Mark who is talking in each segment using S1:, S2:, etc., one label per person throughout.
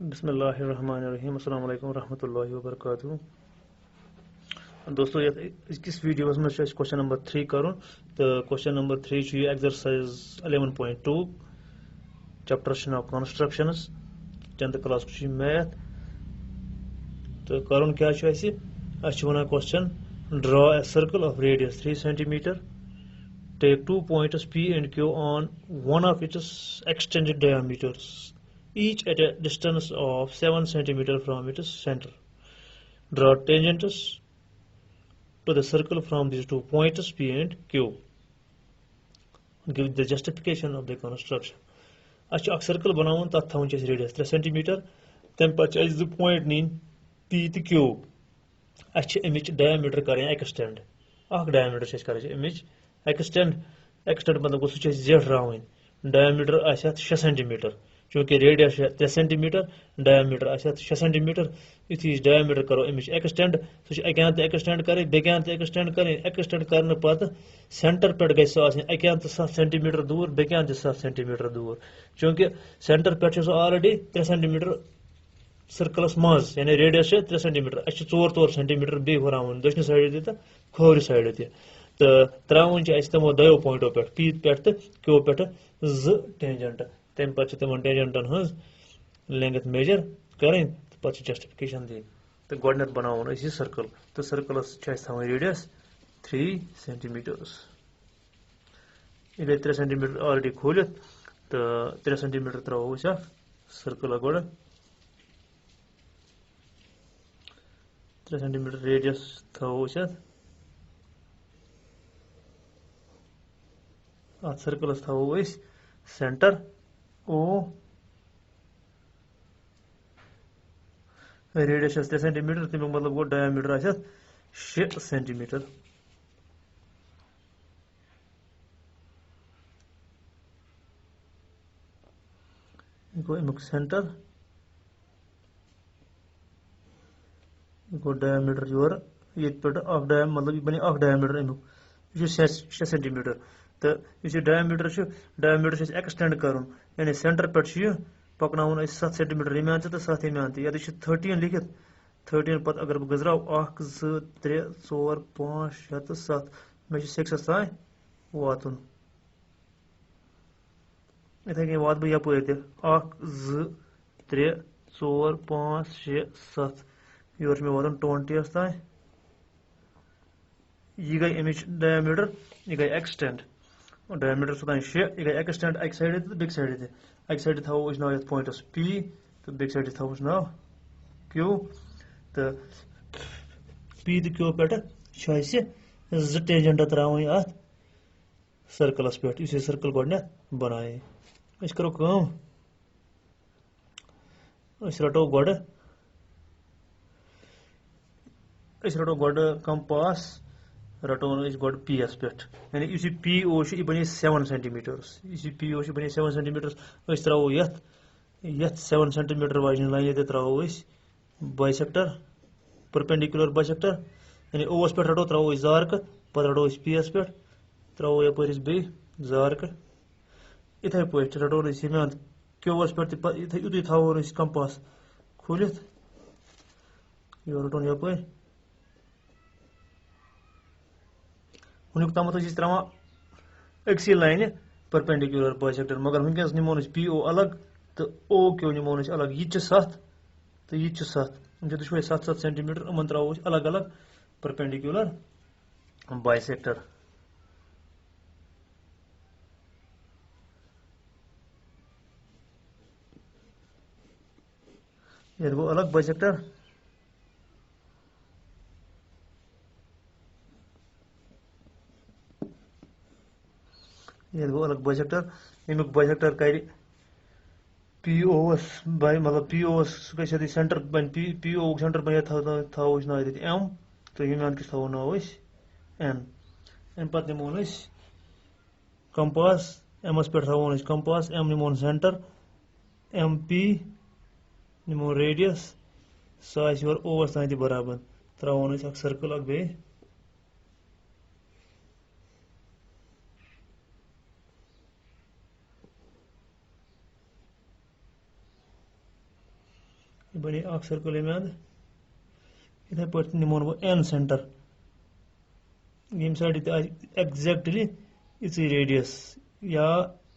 S1: बिस्मिल्लाहिर्रहमानिर्रहीम अस्सलाम वालेकुम रहमतुल्लाहि व बरकातुहू। दोस्तों किस वीडियो में क्वेश्चन नंबर 3 कर तो question number 3 exercise 11.2 chapter constructions 10th class math तो कर क्या one question draw a circle of radius 3 cm take 2 points P and Q on one of its extended diameters each at a distance of 7 cm from its center. Draw tangents to the circle from these 2 points P and Q. Give the justification of the construction. अच्छा circle बनावन तथ थवन radius 3 cm तम पे 2 point नीन P तो Q अमिच diameter करें extend diameter कर extend मतलब गो सह जेठ रावन डायमीटर आ 6 cm चूंकि रेडियस 3 cm डायमीटर आ 6 cm यु डायमीटर करो अमिच एक्सटेंड सह अकान एक्सटेंड करें बेकान एक्सटेंड करें एक्सटेंड करने पत सेंटर पे गकान 7 cm दूर बेकान 7 cm दूर चूंकि सेंटर पे ऑलरेडी 3 cm सर्कलस मज यानी रेडियस 3 cm 4 cm बे हुरावन दक्षिण साइड तो खोर साइड तो त्रावन तमो दो पॉइंटों पे पी पे तो क्यू पे 2 टेंजेंट तम पे तम टेंजेंटन हज लेंथ मेजर करें पे जस्टिफिकेशन दी तो गोडनेथ बनावन यह सर्कल तो सर्कलस रेडियस 3 cm यह गई 3 cm ऑलरेडी खोलित तो 3 cm त्रो सर्कल गोड़ 3 cm रेडियस थो अत सर्कलस थो सेंटर ओ रेडियस 3 cm तमिक मतलब गो डायमीटर 6 cm गो अमुक सेंटर गो डायमीटर योर ये पे मतलब बने डायमीटर अमुक यह 6 cm तो यह डायमीटर एक्सटेंड कर यानी सेंटर पे पकन 7 cm यमान तो 7 यमान तो 13 लिखित 13 पत अगर बह गजराव 1 2 3 4 5 6 तो 7 मे 6 तान वातुन इथे कन वात बह यपर 1 2 3 4 5 6 7 योर मे वातुन 20 तान यह गई अमिच डायमीटर यह गई एक्सटेंड डायमीटर सोतान 6 यह गई एक्सटेंड अक साइड तो बेक साइड अक साइड थो नाव ये पॉइंटस P तो बेक साइड थो नाव Q तो P तो Q पे 2 टेंजेंट त्रावन अत सर्कलस पे इस सर्कल गोडनेथ बनाए करो रटो गोड कंपास रटोन गोड P यस पे यानी इस P O बने 7 cm इस P O बने 7 cm त्रो ये 7 cm वाजन लाइन ये त्रो बाइसेक्टर परपेंडिकुलर बाइसेक्टर यानी ओस पे रटो त्रो जारक पे रटो P यस पे त्रो यपर बे जारक इथे पे रटो यमान क्यूस पे युत थो कंपास खोलित यो रटोन यपर वनुक तम त्रावान अक्सी लाइन परपेंडिकुलर बाइसेक्टर मगर वनकस निमोन P O अलग तो O Q निमोन अलग यह 7 तो यह 7 दुशवे 7 cm इन त्रो अलग अलग परपेंडिकुलर बाइसेक्टर ये गो अलग बाइसेक्टर ये गो अलग बाइसेक्टर अमुक बाइसेक्टर कर POS मतलब POS सेंटर बन PO सेंटर बन थो नाव M तो यमान किस थो नाव N अम पे निमोन कंपास एमस पे थोन compass M निमोन centre MP निमोन radius सह योर ओस तान बराबर त्रावन सर्कल बे बने सर्कल अमे अंद इथे पे निमोन वो एन सेंटर यम साइड एग्जैक्टली इस रेडियस या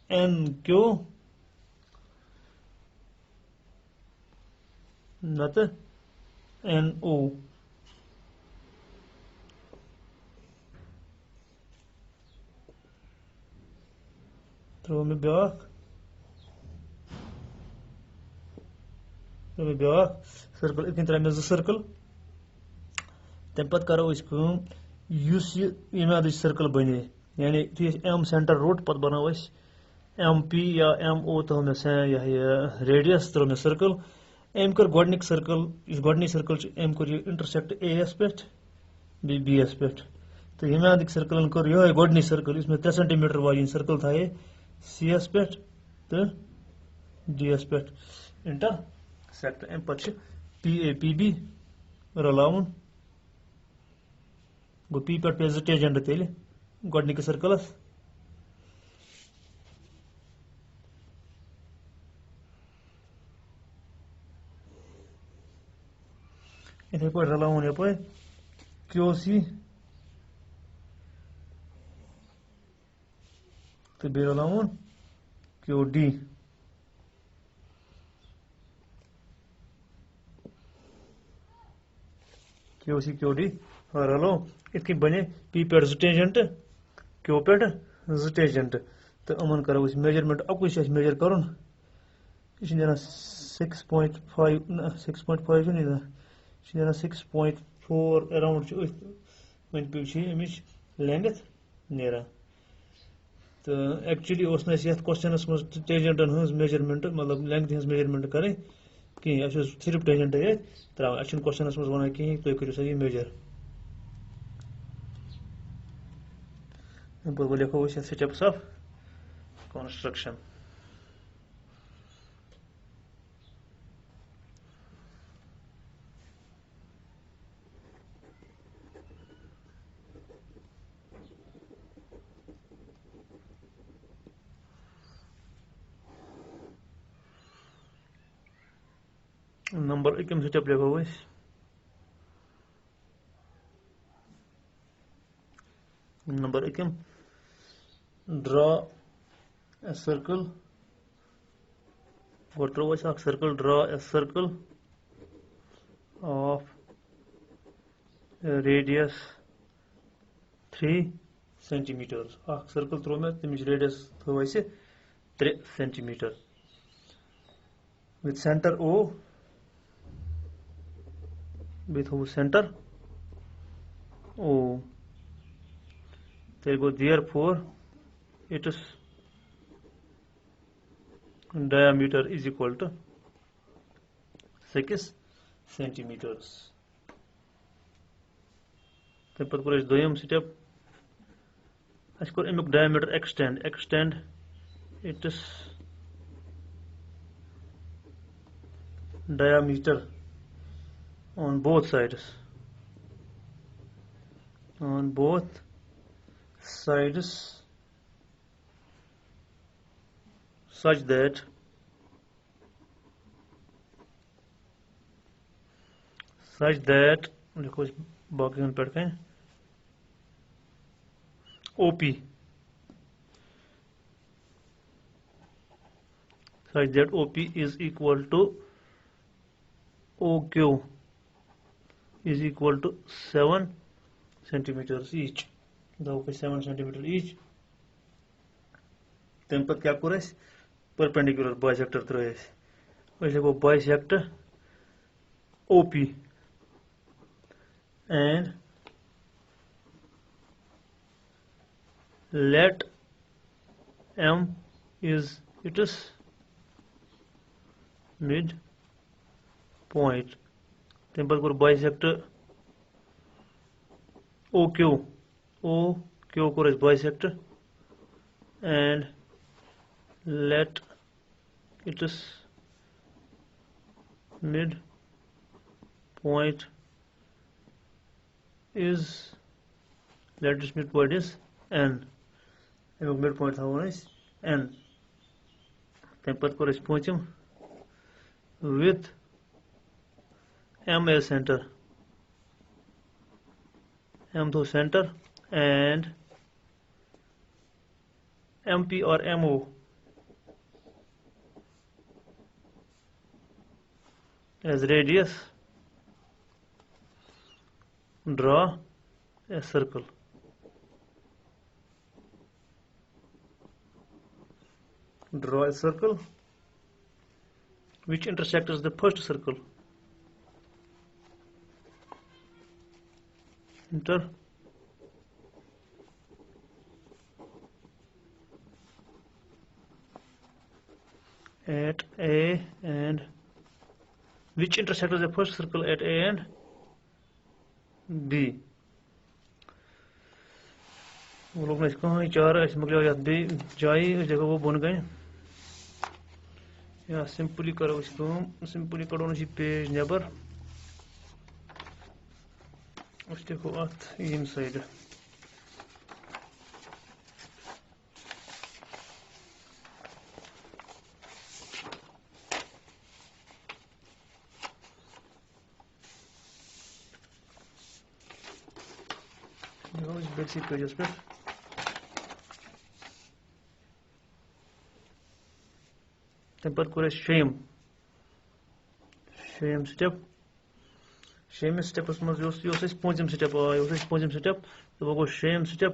S1: एन क्यू नत एन ओ त्रो मे ब्याख सर्कल इतनी तरह में सर्कल तम पे करो यमे सर्कल बने यानी एम सेंटर रोट पे बनो एम पी या एम ओ तो मे रेडियस त्रो मे सर्कल अम कर गोडनिक सर्कल गोडनिक सर्कल अम कर इंटरसेक्ट ए एस पे बी एस पे तो यमे अंदिक सर्कल कर ये गोडनिक सर्कल इसमें 3 सेंटीमीटर वाली सर्कल थाए सी एस पे तो डी एस पे इंटरसेक्ट अम पे पी ए पी बी रलाउन गो पी पे पे टेंजेंट तेल गोडनिक सर्कलस इथे पे रलाउन यप क्यू सी तो बे रलाउन Q D Q C Q D रलो इत बने पी पे टेंजेंट क्यू पे टेंजेंट तो अमन करो मेजरमेंट अकुई मेजर कर 6.5 6.4 अराउंड वन पे अमिच लेंथ नेरा तो एक्चुअली क्वेश्चनस मज टेंजेंटन हज मेजरमेंट मतलब लेंथ हज मेजरमेंट करें कहीं सिर्फ टेंजेंट ये त्रा क्वेश्चनस मज वन कहीं तुम करो सा ये मेजर लिखो steps of construction number 1 step लिखो number 1 draw a circle or draw a circle draw a circle of radius 3 centimeters circle throw में तमिच radius थो 3 centimeter with center O with center O therefore its diameter is equal to 6 centimeters. तम पे core दोयम step अस core अमुक diameter extend its diameter on both sides such that देखो बाकी पे कहें OP such that OP is equal to OQ is equal to 7 centimeters each 7 centimeter each तम पे क्या कोर परपेंडिकुलर बाइसेक्टर त्रेस लिखो bisector OP and let M is its mid point तम पे core bisector OQ core bisector and let its mid point is N mid point था N तम पे core पोचम with M as center, M to center, and MP or MO as radius. Draw a circle. Draw a circle which intersects the first circle. Enter. At A and which intersects the first circle at A and B. वो लोग ने इसको चार ऐसे मगले याद भी जाई उस जगह वो बन गए या सिंपली करो इसको सिंपली करो ना पेज नेबर उस देखो at inside basic pages पे temper करे shame step step उसमें जो उसे पंचम step आया उसे पंचम step तो वो shame step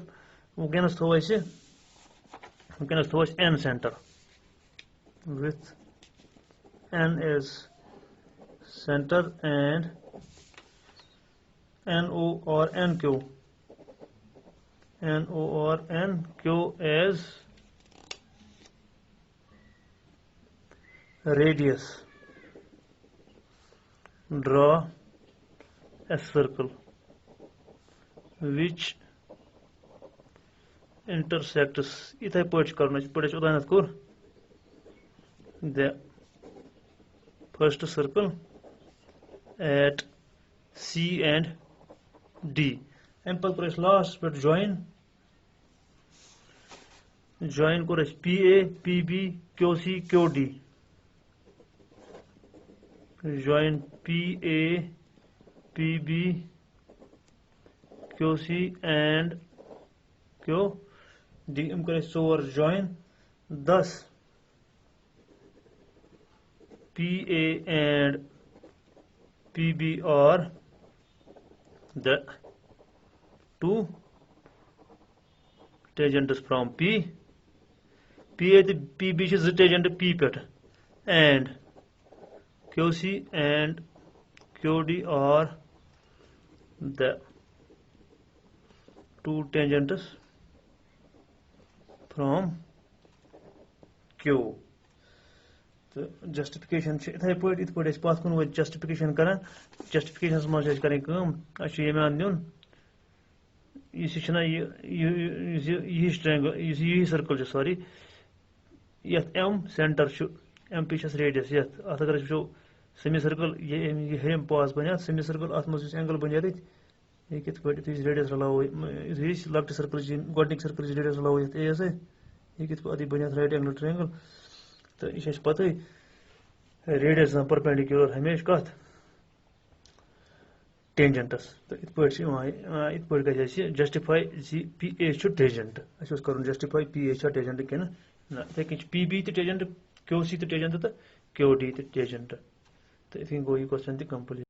S1: वो क्या नस्त हुआ इसे वो क्या नस्त हुआ इस n center with n as center and NO or NQ NO or NQ as radius. Draw a circle which intersects इथे पॉइंट करना पड़े उदाहरण को the first circle at C and D. And press last but join को PA PB QC QD join PA PB QC and QD so join thus PA and PB are the two tangents from P. PA the PB is the tangent P pet and QC and QD are the two tangents from Q. तो justification इथे point इत point पास कुन वो justification करा justification मज करें कम अच्छे ये में आंदियों ये triangle ये circle जो sorry ये M center शु M पीछे radius ये अगर जो semi circle ये हम पास बनिया semi circle आत्म से angle बनिया थे ये कित पॉइंट इस radius रलाओ इस left circle जी godnik circle जी radius रलाओ ये ऐसे ये कित आदि बनिया right angle triangle तो ये पता है रेडियस परपेंडिकुलर हमेशा कत टेंजेंटस तो इत पे गई जस्टिफाई पी ए टेंजेंट अस कर जस्टिफाई पी ए टेंजेंट क्या ना P B tangent Q C tangent तो क्यू डी टेंजेंट तो इथ गो यह क्वेश्चन कंप्लीट।